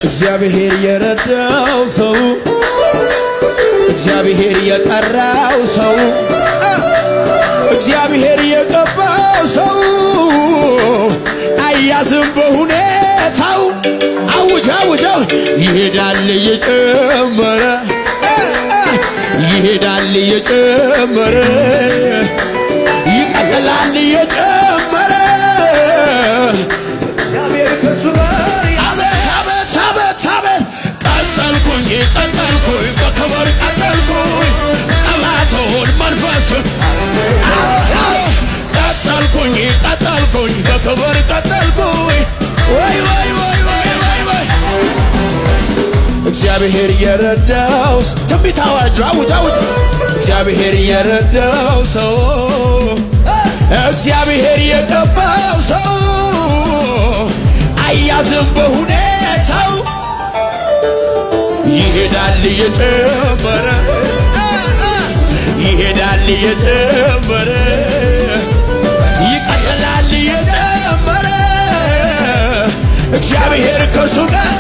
እግዚአብሔር የረዳው ሰው እግዚአብሔር የጠራው ሰው እግዚአብሔር የቀባው ሰው አያዝም በሁኔታው አውጃው ይሄዳል እየጨመረ ይሄዳል እየጨመረ ይቀጥላል እየጨመረ እግዚአብሔር ከሱ ቀጠልኩኝ በከበር ቀጠልኩኝ ጠላቶን መንፈሱን ቀጠልኩኝ በከበር ቀጠልኩኝ ወይ እግዚአብሔር የረዳው ትንቢት አዋጅ አውጅ እግዚአብሔር የረዳው ሰው እግዚአብሔር የቀባው ሰው አያዝም በሁኔታው ይሄዳል እየጨመረ ይሄዳል እየጨመረ ይቀጥላል እየጨመረ እግዚአብሔር ከሱ ጋር